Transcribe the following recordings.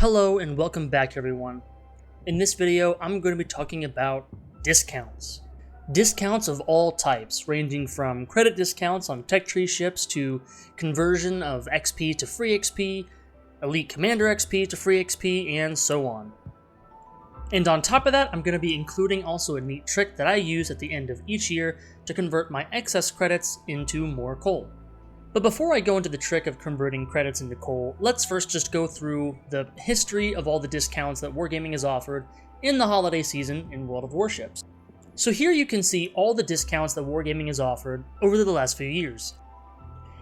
Hello and welcome back everyone. In this video, I'm going to be talking about discounts. Discounts of all types, ranging from credit discounts on tech tree ships to conversion of XP to free XP, elite commander XP to free XP, and so on. And on top of that, I'm going to be including also a neat trick that I use at the end of each year to convert my excess credits into more coal. But before I go into the trick of converting credits into coal, let's first just go through the history of all the discounts that Wargaming has offered in the holiday season in World of Warships. So here you can see all the discounts that Wargaming has offered over the last few years.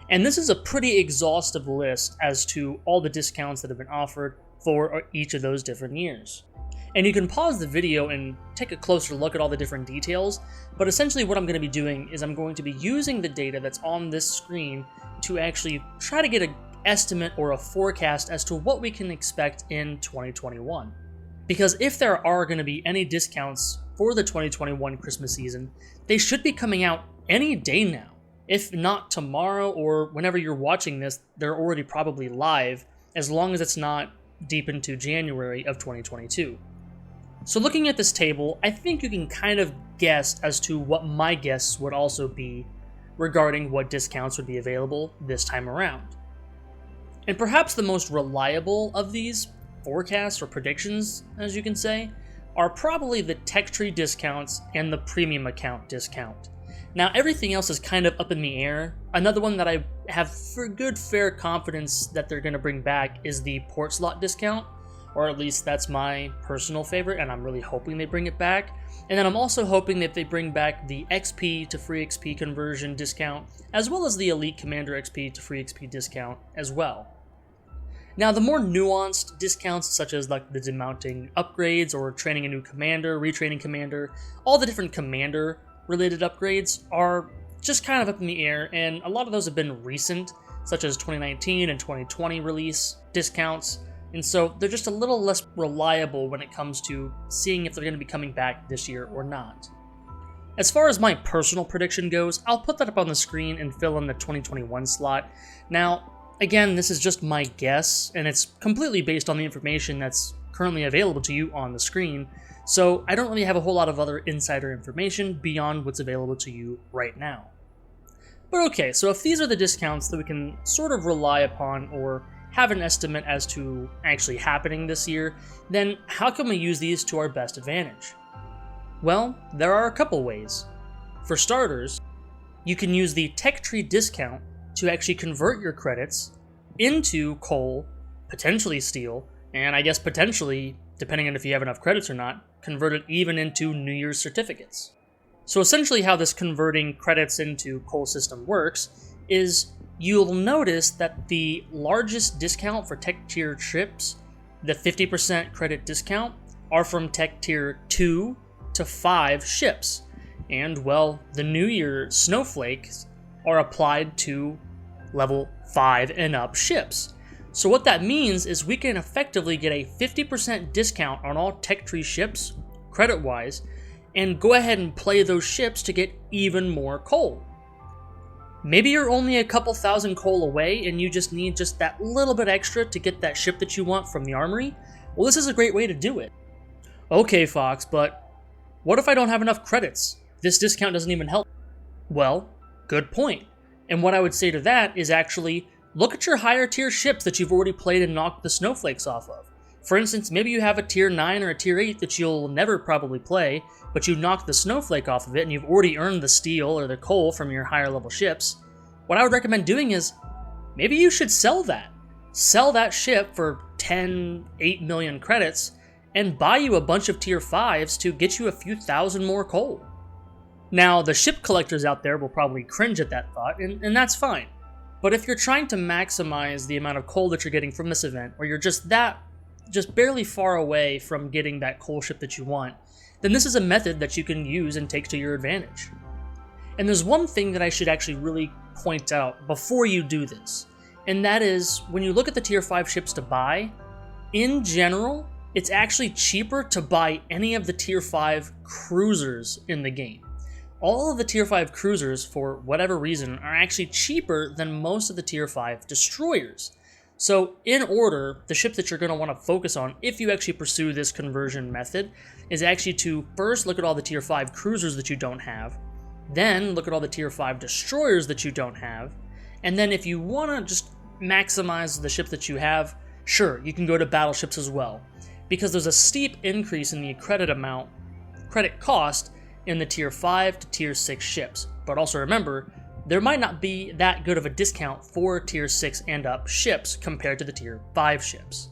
And this is a pretty exhaustive list as to all the discounts that have been offered for each of those different years. And you can pause the video and take a closer look at all the different details, but essentially what I'm going to be doing is I'm going to be using the data that's on this screen to actually try to get an estimate or a forecast as to what we can expect in 2021. Because if there are going to be any discounts for the 2021 Christmas season, they should be coming out any day now. If not tomorrow or whenever you're watching this, they're already probably live, as long as it's not deep into January of 2022. So looking at this table, I think you can kind of guess as to what my guess would also be regarding what discounts would be available this time around. And perhaps the most reliable of these forecasts or predictions, as you can say, are probably the tech tree discounts and the premium account discount. Now everything else is kind of up in the air. Another one that I have for good fair confidence that they're going to bring back is the port slot discount, or at least that's my personal favorite, and I'm really hoping they bring it back. And then I'm also hoping that they bring back the XP to free XP conversion discount, as well as the Elite Commander XP to free XP discount as well. Now the more nuanced discounts, such as like the demounting upgrades or training a new commander, retraining commander, all the different commander related upgrades are just kind of up in the air, and a lot of those have been recent, such as 2019 and 2020 release discounts. And so they're just a little less reliable when it comes to seeing if they're going to be coming back this year or not. As far as my personal prediction goes, I'll put that up on the screen and fill in the 2021 slot. Now, again, this is just my guess, and it's completely based on the information that's currently available to you on the screen, so I don't really have a whole lot of other insider information beyond what's available to you right now. But okay, so if these are the discounts that we can sort of rely upon or have an estimate as to actually happening this year, then how can we use these to our best advantage? Well, there are a couple ways. For starters, you can use the tech tree discount to actually convert your credits into coal, potentially steel, and I guess potentially, depending on if you have enough credits or not, convert it even into New Year's certificates. So essentially how this converting credits into coal system works is you'll notice that the largest discount for tech tier ships, the 50% credit discount, are from tech tier 2 to 5 ships. And well, the New Year snowflakes are applied to level 5 and up ships. So what that means is we can effectively get a 50% discount on all tech tree ships, credit-wise, and go ahead and play those ships to get even more coal. Maybe you're only a couple thousand coal away and you just need just that little bit extra to get that ship that you want from the armory. Well, this is a great way to do it. Okay, Fox, but what if I don't have enough credits? This discount doesn't even help. Well, good point. And what I would say to that is actually look at your higher tier ships that you've already played and knocked the snowflakes off of. For instance, maybe you have a tier 9 or a tier 8 that you'll never probably play, but you knocked the snowflake off of it and you've already earned the steel or the coal from your higher level ships. What I would recommend doing is, maybe you should sell that. Sell that ship for 10, 8 million credits and buy you a bunch of tier 5s to get you a few thousand more coal. Now, the ship collectors out there will probably cringe at that thought, and that's fine. But if you're trying to maximize the amount of coal that you're getting from this event, or you're just barely far away from getting that coal ship that you want, then this is a method that you can use and take to your advantage. And there's one thing that I should actually really point out before you do this, and that is when you look at the tier 5 ships to buy, in general, it's actually cheaper to buy any of the tier 5 cruisers in the game. All of the tier 5 cruisers, for whatever reason, are actually cheaper than most of the tier 5 destroyers. So in order, the ship that you're going to want to focus on if you actually pursue this conversion method is actually to first look at all the tier 5 cruisers that you don't have, then look at all the tier 5 destroyers that you don't have, and then if you want to just maximize the ships that you have, sure, you can go to battleships as well, because there's a steep increase in the credit cost in the tier 5 to tier 6 ships. But also remember, there might not be that good of a discount for tier 6 and up ships compared to the tier 5 ships.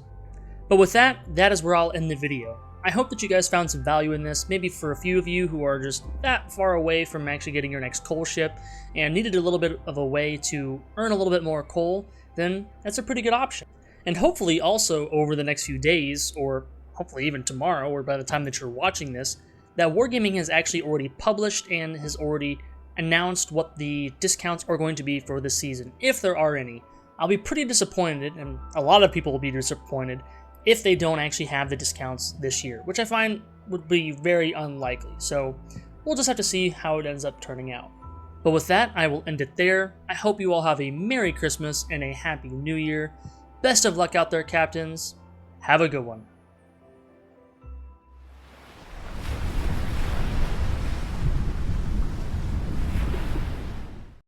But with that, that is where I'll end the video. I hope that you guys found some value in this, maybe for a few of you who are just that far away from actually getting your next coal ship and needed a little bit of a way to earn a little bit more coal, then that's a pretty good option. And hopefully also over the next few days, or hopefully even tomorrow, or by the time that you're watching this, that Wargaming has actually already published and has already announced what the discounts are going to be for this season, if there are any. I'll be pretty disappointed, and a lot of people will be disappointed, if they don't actually have the discounts this year, which I find would be very unlikely. So we'll just have to see how it ends up turning out. But with that, I will end it there. I hope you all have a Merry Christmas and a Happy New Year. Best of luck out there, Captains. Have a good one.